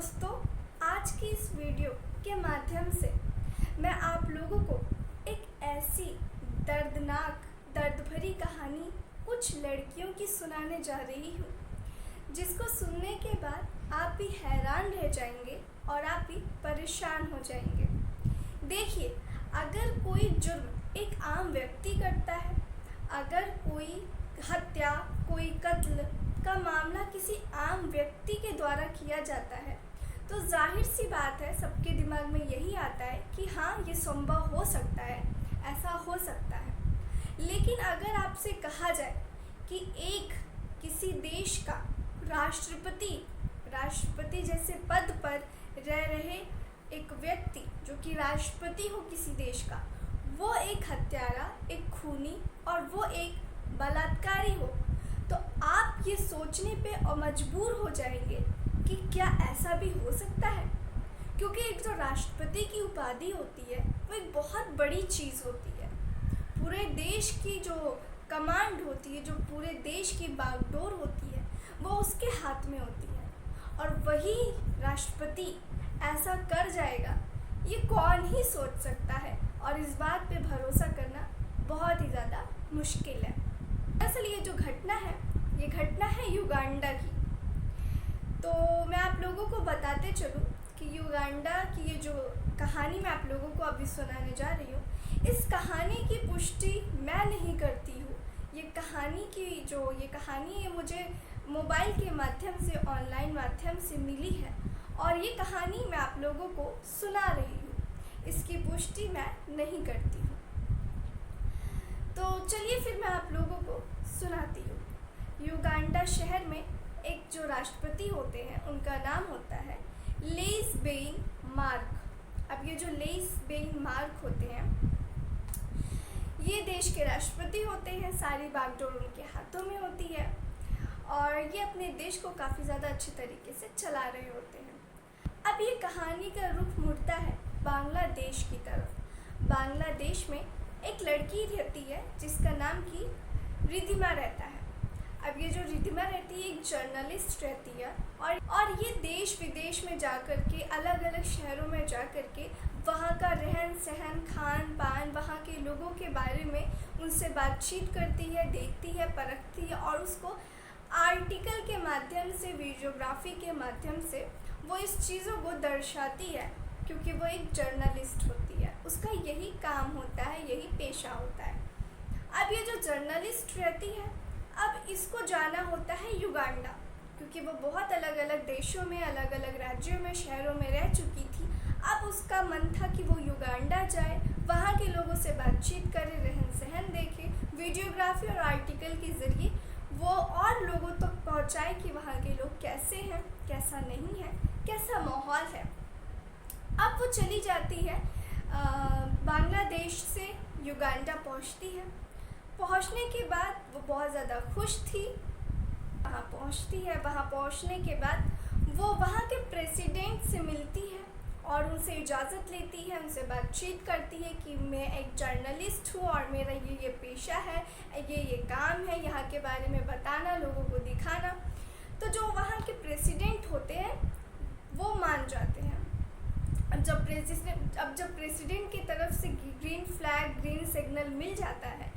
दोस्तों, आज की इस वीडियो के माध्यम से मैं आप लोगों को एक ऐसी दर्दनाक दर्द भरी कहानी कुछ लड़कियों की सुनाने जा रही हूँ जिसको सुनने के बाद आप भी हैरान रह जाएंगे और आप भी परेशान हो जाएंगे। देखिए, अगर कोई जुर्म एक आम व्यक्ति करता है, अगर कोई हत्या, कोई कत्ल का मामला किसी आम व्यक्ति के द्वारा किया जाता है तो जाहिर सी बात है सबके दिमाग में यही आता है कि हाँ, ये संभव हो सकता है, ऐसा हो सकता है। लेकिन अगर आपसे कहा जाए कि एक किसी देश का राष्ट्रपति जैसे पद पर रह रहे एक व्यक्ति जो कि राष्ट्रपति हो किसी देश का, वो एक हत्यारा, एक खूनी और वो एक बलात्कारी हो, तो आप ये सोचने पे मजबूर हो जाएंगे कि क्या ऐसा भी हो सकता है। क्योंकि एक जो राष्ट्रपति की उपाधि होती है वो एक बहुत बड़ी चीज़ होती है। पूरे देश की जो कमांड होती है, जो पूरे देश की बागडोर होती है, वो उसके हाथ में होती है। और वही राष्ट्रपति ऐसा कर जाएगा, ये कौन ही सोच सकता है। और इस बात पे भरोसा करना बहुत ही ज़्यादा मुश्किल है। दरअसल ये जो घटना है, ये घटना है युगांडा की। तो मैं आप लोगों को बताते चलूँ कि युगांडा की ये जो कहानी मैं आप लोगों को अभी सुनाने जा रही हूँ, इस कहानी की पुष्टि मैं नहीं करती हूँ। ये कहानी है मुझे मोबाइल के माध्यम से, ऑनलाइन माध्यम से मिली है और ये कहानी मैं आप लोगों को सुना रही हूँ। इसकी पुष्टि मैं नहीं करती हूँ। तो चलिए फिर मैं आप लोगों को सुनाती हूँ। युगांडा शहर में एक जो राष्ट्रपति होते हैं उनका नाम होता है लेइसबेइन मार्क। अब ये जो लेइसबेइन मार्क होते हैं, ये देश के राष्ट्रपति होते हैं। सारी बागडोर उनके हाथों में होती है और ये अपने देश को काफ़ी ज़्यादा अच्छे तरीके से चला रहे होते हैं। अब ये कहानी का रुख मुड़ता है बांग्लादेश की तरफ। बांग्लादेश में एक लड़की रहती है जिसका नाम की रिधिमा रहता है। अब ये जो रिधिमा रहती है एक जर्नलिस्ट रहती है और ये देश विदेश में जा कर के, अलग अलग शहरों में जा कर के वहाँ का रहन सहन, खान पान, वहाँ के लोगों के बारे में उनसे बातचीत करती है, देखती है, परखती है और उसको आर्टिकल के माध्यम से, वीडियोग्राफी के माध्यम से वो इस चीज़ों को दर्शाती है। क्योंकि वो एक जर्नलिस्ट होती है, उसका यही काम होता है, यही पेशा होता है। अब ये जो जर्नलिस्ट रहती है, अब इसको जाना होता है युगांडा, क्योंकि वो बहुत अलग अलग देशों में, अलग अलग राज्यों में, शहरों में रह चुकी थी। अब उसका मन था कि वो युगांडा जाए, वहाँ के लोगों से बातचीत करे, रहन सहन देखे, वीडियोग्राफी और आर्टिकल के ज़रिए वो और लोगों तक पहुँचाए कि वहाँ के लोग कैसे हैं, कैसा नहीं है, कैसा माहौल है। अब वो चली जाती है, बांग्लादेश से युगांडा पहुँचती है। पहुँचने के बाद वो बहुत ज़्यादा खुश थी। वहाँ पहुँचती है, वहाँ पहुँचने के बाद वो वहाँ के प्रेसिडेंट से मिलती है और उनसे इजाज़त लेती है, उनसे बातचीत करती है कि मैं एक जर्नलिस्ट हूँ और मेरा ये पेशा है, ये काम है, यहाँ के बारे में बताना, लोगों को दिखाना। तो जो वहाँ के प्रेसिडेंट होते हैं वो मान जाते हैं। अब जब प्रेसिडेंट की तरफ से ग्रीन फ्लैग, ग्रीन सिग्नल मिल जाता है,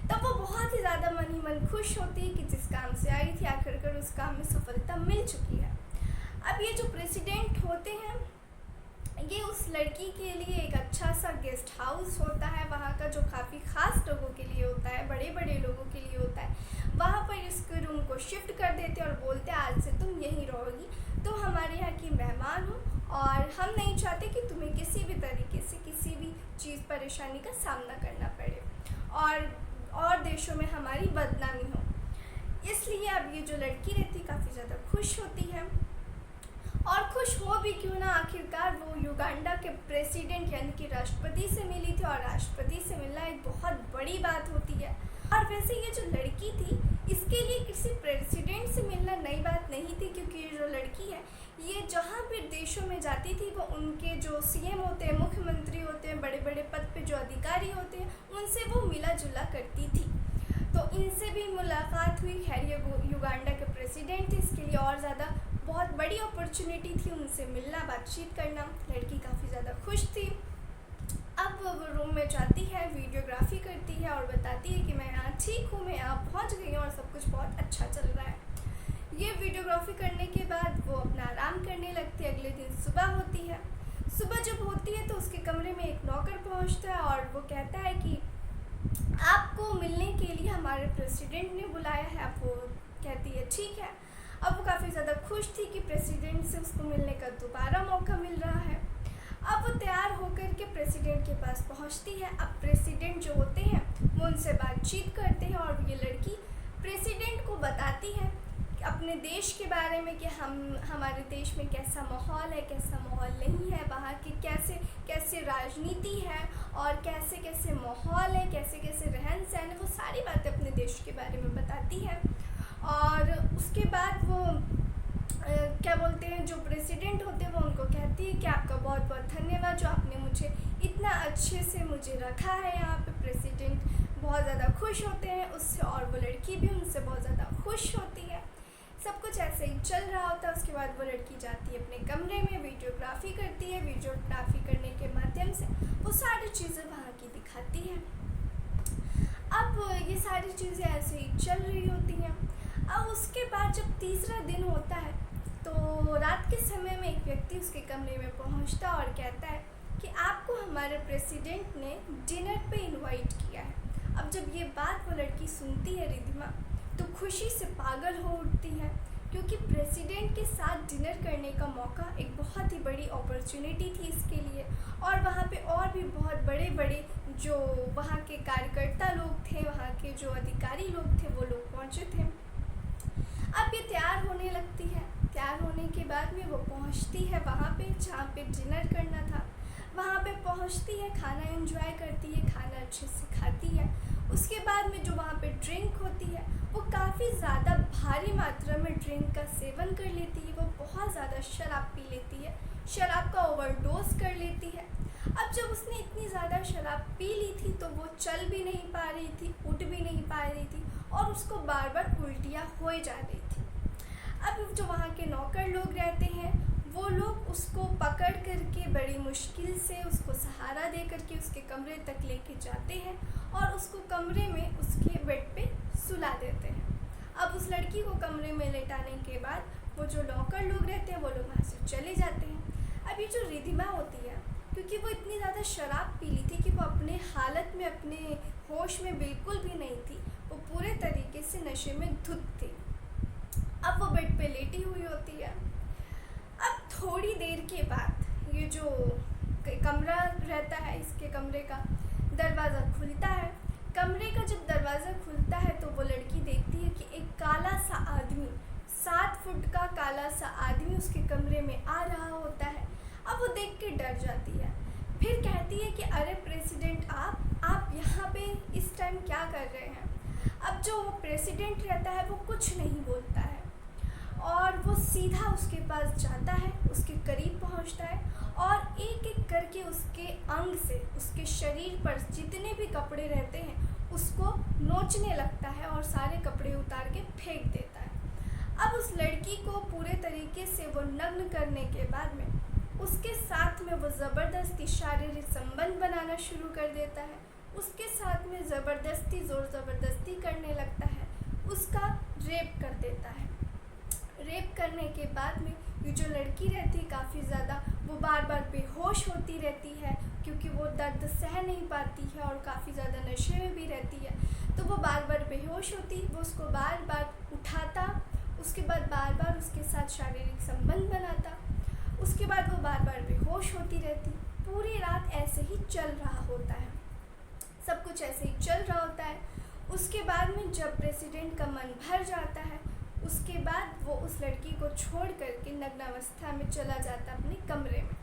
तब वो बहुत ही ज़्यादा मन ही मन खुश होती है कि जिस काम से आई थी आखिरकार उस काम में सफलता मिल चुकी है। अब ये जो प्रेसिडेंट होते हैं, ये उस लड़की के लिए एक अच्छा सा गेस्ट हाउस होता है, वहाँ का जो काफ़ी ख़ास लोगों के लिए होता है, बड़े बड़े लोगों के लिए होता है। वहाँ पर इसके रूम को शिफ्ट कर देते और बोलते आज से तुम यहीं रहोगी, तुम हमारे यहाँ की मेहमान हो और हम नहीं चाहते कि तुम्हें किसी भी तरीके से किसी भी चीज़, परेशानी का सामना करना पड़े और देशों में हमारी बदनामी हो। इसलिए अब ये जो लड़की रहती काफ़ी ज़्यादा खुश होती है और खुश हो भी क्यों ना, आखिरकार वो युगांडा के प्रेसिडेंट यानी कि राष्ट्रपति से मिली थी और राष्ट्रपति से मिलना एक बहुत बड़ी बात होती है। और वैसे ये जो लड़की थी, इसके लिए किसी प्रेसिडेंट से मिलना नई बात नहीं थी, क्योंकि ये जो लड़की है ये जहाँ भी देशों में जाती थी वो उनके जो सीएम होते हैं, मुख्यमंत्री होते हैं, बड़े बड़े पद पे जो अधिकारी होते हैं, उनसे वो मिला जुला करती थी। तो इनसे भी मुलाकात हुई। खैर ये युगांडा के प्रेसिडेंट थे, इसके लिए और ज़्यादा बहुत बड़ी अपॉर्चुनिटी थी उनसे मिलना, बातचीत करना। लड़की काफ़ी ज़्यादा खुश थी। अब वो रूम में जाती है, वीडियोग्राफी करती है और बताती है कि मैं यहाँ ठीक हूँ, मैं यहाँ पहुँच गई हूँ और सब कुछ बहुत अच्छा चल रहा है। ये वीडियोग्राफी करने के बाद वो अपना आराम करने लगती है। अगले दिन सुबह होती है। सुबह जब होती है तो उसके कमरे में एक नौकर पहुँचता है और वो कहता है कि आपको मिलने के लिए हमारे प्रेसिडेंट ने बुलाया है। अब वो कहती है ठीक है। अब वो काफ़ी ज़्यादा खुश थी कि प्रेसिडेंट से उसको मिलने का दोबारा मौका मिल रहा है। अब वो तैयार होकर के प्रेसिडेंट के पास पहुंचती है। अब प्रेसिडेंट जो होते हैं वो उनसे बातचीत करते हैं और ये लड़की प्रेसिडेंट को बताती है अपने देश के बारे में कि हमारे देश में कैसा माहौल है, कैसा माहौल नहीं है, वहाँ की कैसे कैसे राजनीति है और कैसे कैसे माहौल है, कैसे कैसे रहन सहन है। वो सारी बातें अपने देश के बारे में बताती है। और उसके बाद वो क्या बोलते हैं, जो प्रेसिडेंट होते हैं वो उनको कहती है कि आपका बहुत बहुत धन्यवाद जो आपने मुझे इतना अच्छे से मुझे रखा है यहाँ पे। प्रेसिडेंट बहुत ज़्यादा खुश होते हैं उससे और वो लड़की भी उनसे बहुत ज़्यादा खुश होती है। सब कुछ ऐसे ही चल रहा होता है। उसके बाद वो लड़की जाती है अपने कमरे में, वीडियोग्राफी करती है। वीडियोग्राफी करने के माध्यम से वो सारी चीज़ें वहाँ की दिखाती है। अब ये सारी चीज़ें ऐसे ही चल रही होती हैं। अब उसके बाद जब तीसरा दिन होता है तो रात के समय में एक व्यक्ति उसके कमरे में पहुंचता और कहता है कि आपको हमारे प्रेसिडेंट ने डिनर पे इनवाइट किया है। अब जब ये बात वो लड़की सुनती है रिद्धिमा तो खुशी से पागल हो उठती है, क्योंकि प्रेसिडेंट के साथ डिनर करने का मौका एक बहुत ही बड़ी अपॉर्चुनिटी थी इसके लिए। और वहाँ पे और भी बहुत बड़े बड़े जो वहाँ के कार्यकर्ता लोग थे, वहाँ के जो अधिकारी लोग थे वो लोग पहुँचे थे। अब ये तैयार होने लगती है। तैयार होने के बाद में वो पहुंचती है वहाँ पे जहाँ पे डिनर करना था। वहाँ पे पहुंचती है, खाना एंजॉय करती है, खाना अच्छे से खाती है। उसके बाद में जो वहाँ पे ड्रिंक होती है वो काफ़ी ज़्यादा भारी मात्रा में ड्रिंक का सेवन कर लेती है। वो बहुत ज़्यादा शराब पी लेती है, शराब का ओवरडोज कर लेती है। अब जब उसने इतनी ज़्यादा शराब पी ली थी तो वो चल भी नहीं पा रही थी, उठ भी नहीं पा रही थी और उसको बार बार उल्टियाँ हो जा रही थी। अब जो वहाँ के नौकर लोग रहते हैं वो लोग उसको पकड़ करके बड़ी मुश्किल से उसको सहारा दे करके उसके कमरे तक लेके जाते हैं और उसको कमरे में उसके बेड पे सुला देते हैं। अब उस लड़की को कमरे में लेटाने के बाद वो जो नौकर लोग रहते हैं वो लोग वहाँ से चले जाते हैं। अब ये जो रिद्धिमा होती है, क्योंकि वो इतनी ज़्यादा शराब पी ली थी कि वो अपने हालत में, अपने होश में बिल्कुल भी नहीं थी, वो पूरे तरीके से नशे में धुत थी। अब वो बेड पे लेटी हुई होती है। अब थोड़ी देर के बाद ये जो कमरा रहता है, इसके कमरे का दरवाज़ा खुलता है। कमरे का जब दरवाज़ा खुलता है तो वो लड़की देखती है कि एक काला सा आदमी, 7 फुट का काला सा आदमी उसके कमरे में आ रहा होता है। अब वो देख के डर जाती है। फिर कहती है कि अरे प्रेसिडेंट आप यहाँ पे इस टाइम क्या कर रहे हैं। अब जो प्रेसिडेंट रहता है वो कुछ नहीं बोलता है और वो सीधा उसके पास जाता है, उसके करीब पहुंचता है और एक एक करके उसके अंग से, उसके शरीर पर जितने भी कपड़े रहते हैं उसको नोचने लगता है और सारे कपड़े उतार के फेंक देता है। अब उस लड़की को पूरे तरीके से वो नग्न करने के बाद में उसके साथ में वो ज़बरदस्ती शारीरिक संबंध बनाना शुरू कर देता है। उसके साथ में ज़बरदस्ती, ज़ोर ज़बरदस्ती करने लगता है, उसका रेप कर देता है। रेप करने के बाद में ये जो लड़की रहती है काफ़ी ज़्यादा वो बार बार बेहोश होती रहती है, क्योंकि वो दर्द सह नहीं पाती है और काफ़ी ज़्यादा नशे में भी रहती है। तो वो बार बार बेहोश होती, वो उसको बार बार उठाता, उसके बाद बार बार उसके साथ शारीरिक संबंध बनाता, उसके बाद वो बार बार बेहोश होती रहती। पूरी रात ऐसे ही चल रहा होता है, सब कुछ ऐसे ही चल रहा होता है। उसके बाद में जब प्रेसिडेंट का मन भर जाता है उसके बाद वो उस लड़की को छोड़ करके नग्नावस्था में चला जाता अपने कमरे में।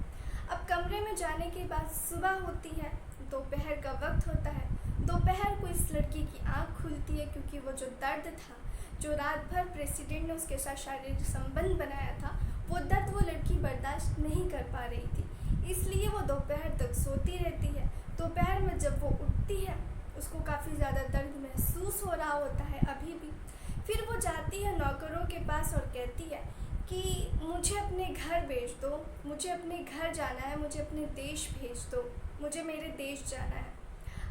अब कमरे में जाने के बाद सुबह होती है, दोपहर का वक्त होता है। दोपहर को इस लड़की की आँख खुलती है, क्योंकि वो जो दर्द था, जो रात भर प्रेसिडेंट ने उसके साथ शारीरिक संबंध बनाया था, वो दर्द वो लड़की बर्दाश्त नहीं कर पा रही थी, इसलिए वो दोपहर तक सोती रहती है। दोपहर में जब वो उठती है उसको काफ़ी ज़्यादा दर्द महसूस हो रहा होता है अभी भी। फिर वो जाती है नौकरों के पास और कहती है कि मुझे अपने घर भेज दो, मुझे अपने घर जाना है, मुझे अपने देश भेज दो, मुझे मेरे देश जाना है।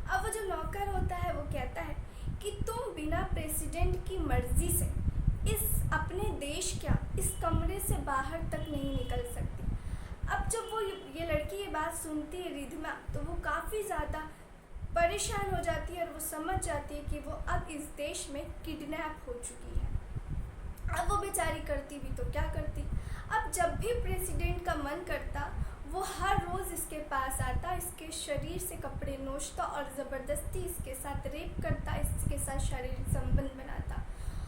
अब वो जो नौकर होता है वो कहता है कि तुम बिना प्रेसिडेंट की मर्ज़ी से अपने देश क्या इस कमरे से बाहर तक नहीं निकल सकती। अब जब वो ये लड़की ये बात सुनती है रिधिमा, तो वो काफ़ी ज़्यादा परेशान हो जाती है और वो समझ जाती है कि वो अब इस देश में किडनैप हो चुकी है। अब वो बेचारी करती भी तो क्या करती। अब जब भी प्रेसिडेंट का मन करता वो हर रोज़ इसके पास आता, इसके शरीर से कपड़े नोचता और ज़बरदस्ती इसके साथ रेप करता, इसके साथ शारीरिक संबंध बनाता।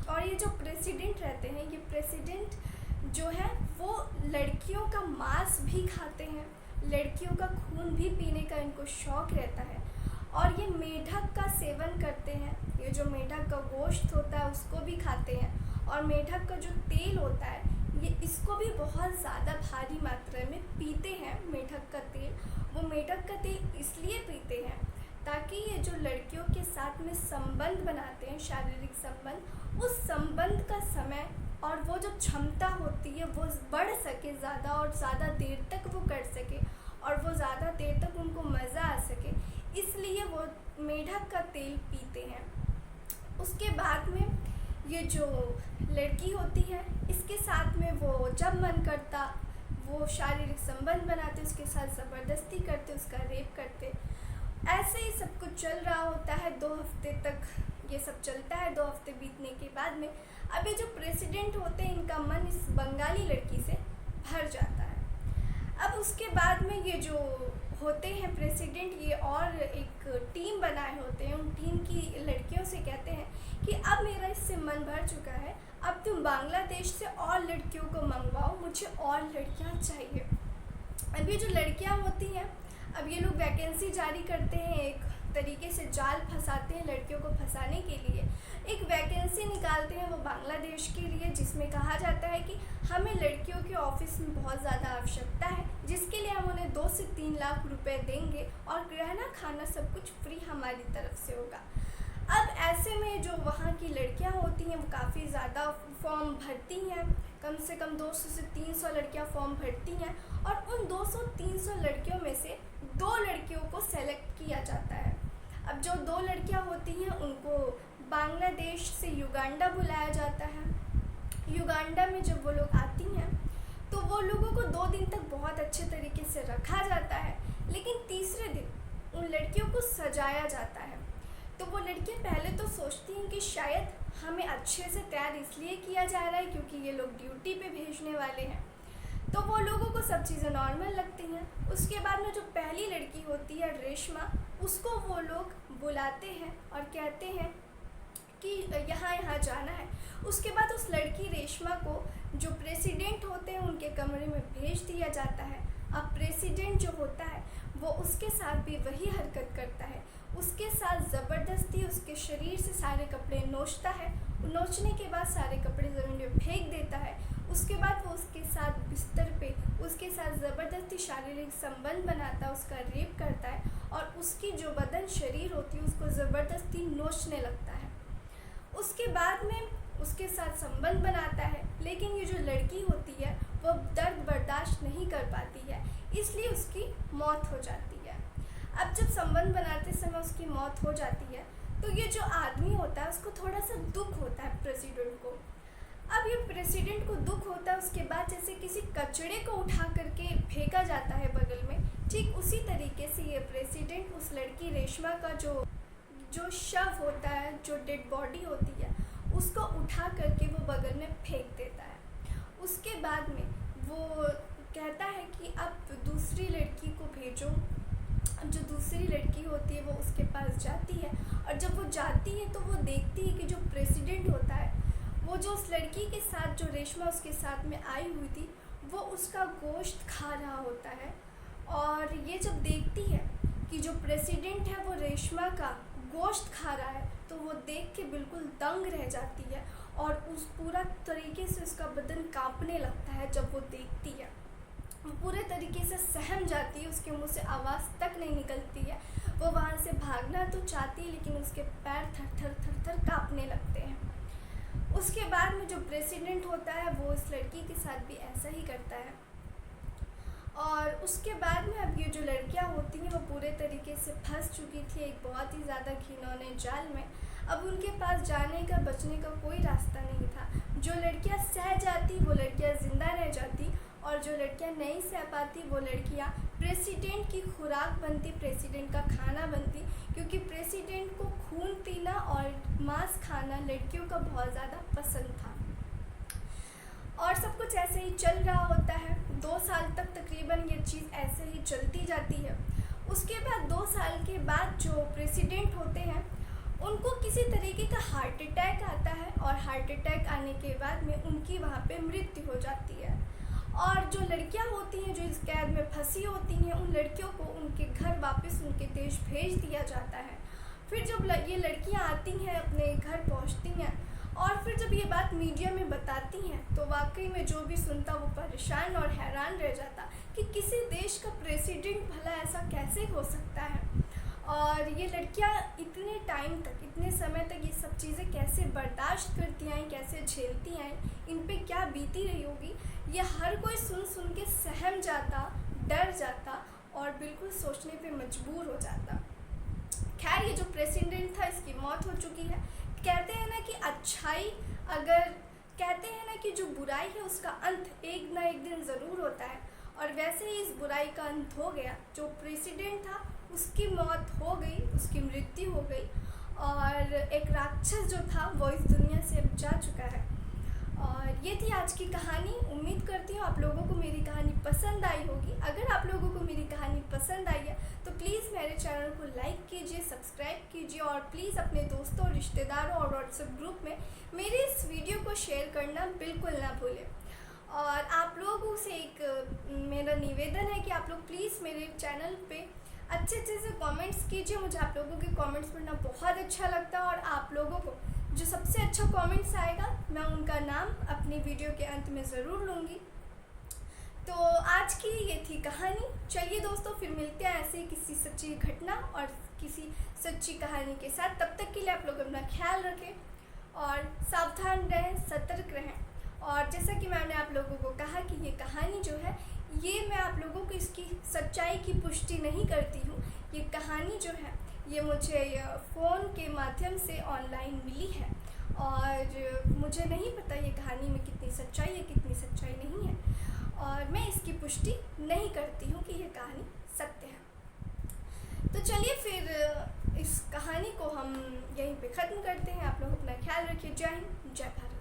और ये जो प्रेसिडेंट रहते हैं, ये प्रेसिडेंट जो है वो लड़कियों का मांस भी खाते हैं, लड़कियों का खून भी पीने का इनको शौक़ रहता है। और ये मेढक का सेवन करते हैं, ये जो मेढक का गोश्त होता है उसको भी खाते हैं। और मेढक का जो तेल होता है ये इसको भी बहुत ज़्यादा भारी मात्रा में पीते हैं। मेढक का तेल, वो मेढक का तेल इसलिए पीते हैं ताकि ये जो लड़कियों के साथ में संबंध बनाते हैं, शारीरिक संबंध, उस संबंध का समय और वो जो क्षमता होती है वो बढ़ सके ज़्यादा, और ज़्यादा देर तक वो कर सके और वो ज़्यादा देर तक उनको मज़ा आ सके, इसलिए वो मेढक का तेल पीते हैं। उसके बाद में ये जो लड़की होती है इसके साथ में वो जब मन करता वो शारीरिक संबंध बनाते, उसके साथ ज़बरदस्ती करते, उसका रेप करते। ऐसे ही सब कुछ चल रहा होता है। 2 हफ्ते तक ये सब चलता है। 2 हफ्ते बीतने के बाद में अब ये जो प्रेसिडेंट होते हैं इनका मन इस बंगाली लड़की से भर जाता है। अब उसके बाद में ये जो होते हैं प्रेसिडेंट, ये और एक टीम बनाए होते हैं। उन टीम की लड़कियों से कहते हैं कि अब मेरा इससे मन भर चुका है, अब तुम बांग्लादेश से और लड़कियों को मंगवाओ, मुझे और लड़कियां चाहिए। अब ये जो लड़कियां होती हैं, अब ये लोग वैकेंसी जारी करते हैं, एक तरीके से जाल फंसाते हैं लड़कियों को फंसाने के लिए। एक वैकेंसी निकालते हैं वो बांग्लादेश के लिए, जिसमें कहा जाता है कि हमें लड़कियों के ऑफिस में बहुत ज़्यादा आवश्यकता है, जिसके लिए हम उन्हें 2 से 3 लाख रुपए देंगे और रहना खाना सब कुछ फ्री हमारी तरफ से होगा। अब ऐसे में जो वहाँ की लड़कियाँ होती हैं वो काफ़ी ज़्यादा फॉर्म भरती हैं, कम से कम 200 से 300 लड़कियाँ फॉर्म भरती हैं। और उन 200-300 लड़कियों में से 2 लड़कियों को सेलेक्ट किया जाता है। अब जो 2 लड़कियाँ होती हैं उनको बांग्लादेश से युगांडा बुलाया जाता है। युगांडा में जब वो लोग आती हैं तो वो लोगों को 2 दिन तक बहुत अच्छे तरीके से रखा जाता है, लेकिन तीसरे दिन उन लड़कियों को सजाया जाता है। तो वो लड़कियाँ पहले तो सोचती हैं कि शायद हमें अच्छे से तैयार इसलिए किया जा रहा है क्योंकि ये लोग ड्यूटी पे भेजने वाले हैं, तो वो लोगों को सब चीज़ें नॉर्मल लगती हैं। उसके बाद में जो पहली लड़की होती है रेशमा, उसको वो लोग बुलाते हैं और कहते हैं कि यहाँ जाना है। उसके बाद उस लड़की रेशमा को जो प्रेसिडेंट होते हैं उनके कमरे में भेज दिया जाता है। अब प्रेसिडेंट जो होता है वो उसके साथ भी वही हरकत करता है, उसके साथ ज़बरदस्ती उसके शरीर से सारे कपड़े नोचता है। नोचने के बाद सारे कपड़े ज़मीन में फेंक देता है। उसके बाद वो उसके साथ बिस्तर पे उसके साथ ज़बरदस्ती शारीरिक संबंध बनाता, उसका रेप करता है और उसकी जो बदन शरीर होती है उसको ज़बरदस्ती नोचने लगता है। उसके बाद में उसके साथ संबंध बनाता है, लेकिन ये जो लड़की होती है वो दर्द बर्दाश्त नहीं कर पाती है, इसलिए उसकी मौत हो जाती है। अब जब संबंध बनाते समय उसकी मौत हो जाती है तो ये जो आदमी होता है उसको थोड़ा सा दुख होता है प्रेसिडेंट को। अब ये प्रेसिडेंट को दुख होता है, उसके बाद जैसे किसी कचड़े को उठा करके फेंका जाता है बगल में, ठीक उसी तरीके से ये प्रेसिडेंट उस लड़की रेशमा का जो शव होता है, जो डेड बॉडी होती है, उसको उठा करके वो बगल में फेंक देता है। उसके बाद में वो कहता है कि अब दूसरी लड़की को भेजो। अब जो दूसरी लड़की होती है वो उसके पास जाती है और जब वो जाती है तो वो देखती है कि जो प्रेसिडेंट होता है वो जो उस लड़की के साथ, जो रेशमा उसके साथ में आई हुई थी, वो उसका गोश्त खा रहा होता है। और ये जब देखती है कि जो प्रेसिडेंट है वो रेशमा का गोश्त खा रहा है तो वो देख के बिल्कुल दंग रह जाती है और उस पूरा तरीके से उसका बदन कांपने लगता है। जब वो देखती है वो पूरे तरीके से सहम जाती है, उसके मुंह से आवाज़ तक नहीं निकलती है। वो वहाँ से भागना तो चाहती है लेकिन उसके पैर थर थर थर थर काँपने लगते हैं। उसके बाद में जो प्रेसिडेंट होता है वो इस लड़की के साथ भी ऐसा ही करता है। और उसके बाद में अब ये जो लड़कियां होती हैं वो पूरे तरीके से फंस चुकी थी एक बहुत ही ज़्यादा घिनौने जाल में। अब उनके पास जाने का बचने का कोई रास्ता नहीं था। जो लड़कियां सह जाती वो लड़कियां ज़िंदा रह जाती, और जो लड़कियां नहीं सह पाती वो लड़कियां प्रेसिडेंट की खुराक बनती, प्रेसिडेंट का खाना बनती, क्योंकि प्रेसिडेंट को खून पीना और मांस खाना लड़कियों का बहुत ज़्यादा पसंद था। और सब कुछ ऐसे ही चल रहा होता है। 2 साल तक तकरीबन ये चीज़ ऐसे ही चलती जाती है। उसके बाद 2 साल के बाद जो प्रेसिडेंट होते हैं उनको किसी तरीके का हार्ट अटैक आता है, और हार्ट अटैक आने के बाद में उनकी वहाँ पे मृत्यु हो जाती है। और जो लड़कियाँ होती हैं जो इस कैद में फंसी होती हैं, उन लड़कियों को उनके घर वापस उनके देश भेज दिया जाता है। फिर जब ये लड़कियाँ आती हैं, अपने घर पहुँचती हैं, और फिर जब ये बात मीडिया में बताती हैं तो वाकई में जो भी सुनता वो परेशान और हैरान रह जाता कि किसी देश का प्रेसिडेंट भला ऐसा कैसे हो सकता है। और ये लड़कियां इतने टाइम तक, इतने समय तक ये सब चीज़ें कैसे बर्दाश्त करती आईं, कैसे झेलती आईं, इन पे क्या बीती रही होगी, ये हर कोई सुन सुन के सहम जाता, डर जाता और बिल्कुल सोचने पे मजबूर हो जाता। खैर, ये जो प्रेसिडेंट था इसकी मौत हो चुकी है। कहते हैं ना कि अच्छाई, अगर कहते हैं ना कि जो बुराई है उसका अंत एक ना एक दिन ज़रूर होता है, और वैसे ही इस बुराई का अंत हो गया। जो प्रेसिडेंट था उसकी मौत हो गई, उसकी मृत्यु हो गई, और एक राक्षस जो था वो इस दुनिया से अब जा चुका है। और ये थी आज की कहानी। उम्मीद करती हूँ आप लोगों को मेरी कहानी पसंद आई होगी। अगर आप लोगों को मेरी कहानी पसंद आई है तो प्लीज़ मेरे चैनल को लाइक कीजिए, सब्सक्राइब कीजिए, और प्लीज़ अपने दोस्तों, रिश्तेदारों और व्हाट्सएप ग्रुप में मेरे इस वीडियो को शेयर करना बिल्कुल ना भूलें। और आप लोगों से एक मेरा निवेदन है कि आप लोग प्लीज़ मेरे चैनल पे अच्छे से कमेंट्स कीजिए। मुझे आप लोगों के कमेंट्स पढ़ना बहुत अच्छा लगता है, और आप लोगों को जो सबसे अच्छा कमेंट्स आएगा मैं उनका नाम अपनी वीडियो के अंत में ज़रूर लूँगी। तो आज की ये थी कहानी। चलिए दोस्तों, फिर मिलते हैं ऐसे किसी सच्ची घटना और किसी सच्ची कहानी के साथ। तब तक के लिए आप लोग अपना ख्याल रखें और सावधान रहें, सतर्क रहें। और जैसा कि मैंने आप लोगों को कहा कि ये कहानी जो है ये मैं आप लोगों को इसकी सच्चाई की पुष्टि नहीं करती हूँ। ये कहानी जो है ये मुझे फ़ोन के माध्यम से ऑनलाइन मिली है, और मुझे नहीं पता ये कहानी में कितनी सच्चाई है, कितनी सच्चाई नहीं है, और मैं इसकी पुष्टि नहीं करती हूँ कि ये कहानी सत्य है। तो चलिए फिर इस कहानी को हम यहीं पे ख़त्म करते हैं। आप लोग अपना ख्याल रखिए। जय हिंद, जय भारत।